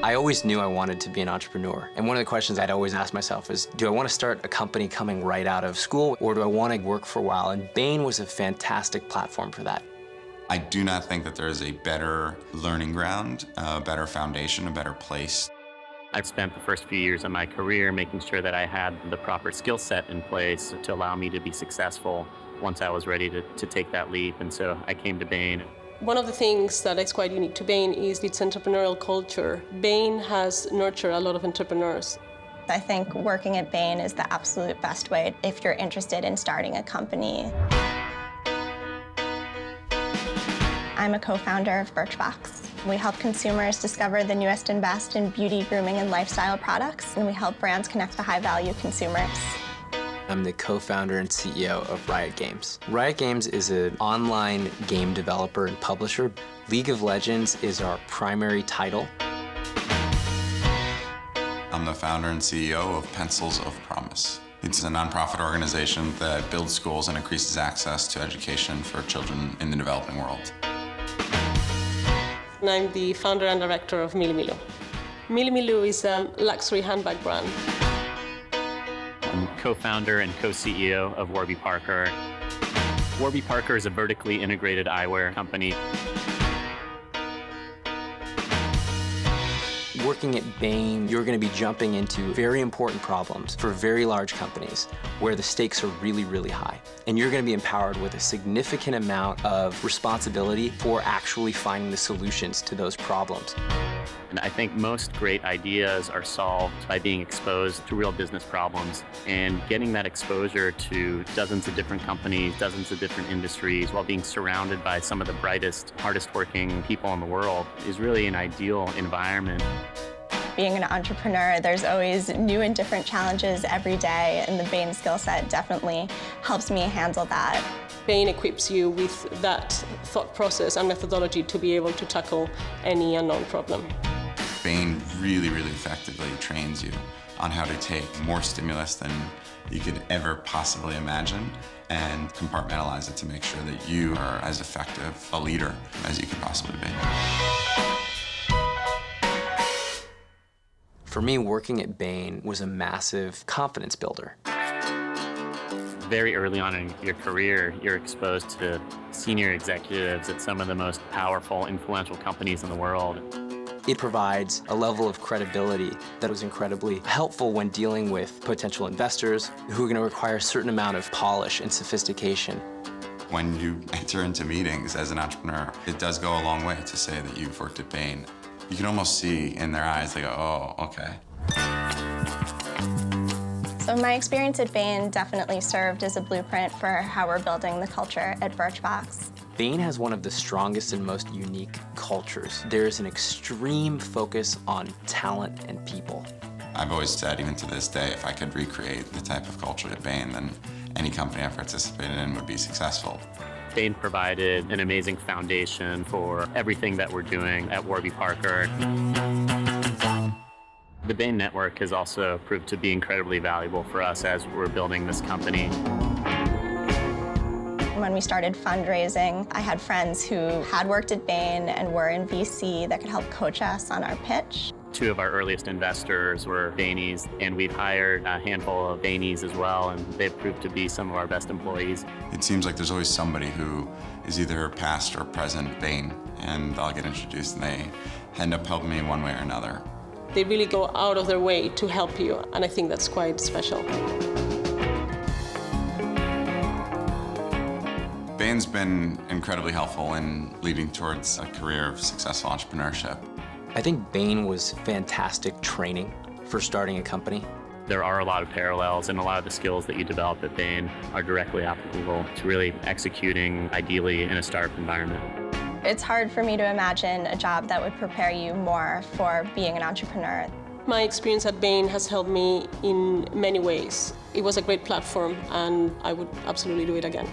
I always knew I wanted to be an entrepreneur. And one of the questions I'd always ask myself is, do I want to start a company coming right out of school, or do I want to work for a while? And Bain was a fantastic platform for that. I do not think that there is a better learning ground, a better foundation, a better place. I've spent the first few years of my career making sure that I had the proper skill set in place to allow me to be successful once I was ready to take that leap. And so I came to Bain. One of the things that is quite unique to Bain is its entrepreneurial culture. Bain has nurtured a lot of entrepreneurs. I think working at Bain is the absolute best way if you're interested in starting a company. I'm a co-founder of Birchbox. We help consumers discover the newest and best in beauty, grooming, and lifestyle products, and we help brands connect to high-value consumers. I'm the co-founder and CEO of Riot Games. Riot Games is an online game developer and publisher. League of Legends is our primary title. I'm the founder and CEO of Pencils of Promise. It's a nonprofit organization that builds schools and increases access to education for children in the developing world. And I'm the founder and director of Mili Milu. Mili Milu is a luxury handbag brand. I'm co-founder and co-CEO of Warby Parker. Warby Parker is a vertically integrated eyewear company. Working at Bain, you're going to be jumping into very important problems for very large companies where the stakes are really, really high. And you're going to be empowered with a significant amount of responsibility for actually finding the solutions to those problems. And I think most great ideas are solved by being exposed to real business problems and getting that exposure to dozens of different companies, dozens of different industries, while being surrounded by some of the brightest, hardest working people in the world is really an ideal environment. Being an entrepreneur, there's always new and different challenges every day, and the Bain skill set definitely helps me handle that. Bain equips you with that thought process and methodology to be able to tackle any unknown problem. Bain really, really effectively trains you on how to take more stimulus than you could ever possibly imagine and compartmentalize it to make sure that you are as effective a leader as you could possibly be. For me, working at Bain was a massive confidence builder. Very early on in your career, you're exposed to senior executives at some of the most powerful, influential companies in the world. It provides a level of credibility that was incredibly helpful when dealing with potential investors who are going to require a certain amount of polish and sophistication. When you enter into meetings as an entrepreneur, it does go a long way to say that you've worked at Bain. You can almost see in their eyes, they go, oh, okay. So my experience at Bain definitely served as a blueprint for how we're building the culture at Birchbox. Bain has one of the strongest and most unique cultures. There is an extreme focus on talent and people. I've always said, even to this day, if I could recreate the type of culture at Bain, then any company I participated in would be successful. Bain provided an amazing foundation for everything that we're doing at Warby Parker. The Bain network has also proved to be incredibly valuable for us as we're building this company. When we started fundraising, I had friends who had worked at Bain and were in VC that could help coach us on our pitch. Two of our earliest investors were Bainies, and we've hired a handful of Bainies as well, and they've proved to be some of our best employees. It seems like there's always somebody who is either past or present Bain, and I'll get introduced and they end up helping me in one way or another. They really go out of their way to help you, and I think that's quite special. Bain's been incredibly helpful in leading towards a career of successful entrepreneurship. I think Bain was fantastic training for starting a company. There are a lot of parallels, and a lot of the skills that you develop at Bain are directly applicable to really executing ideally in a startup environment. It's hard for me to imagine a job that would prepare you more for being an entrepreneur. My experience at Bain has helped me in many ways. It was a great platform, and I would absolutely do it again.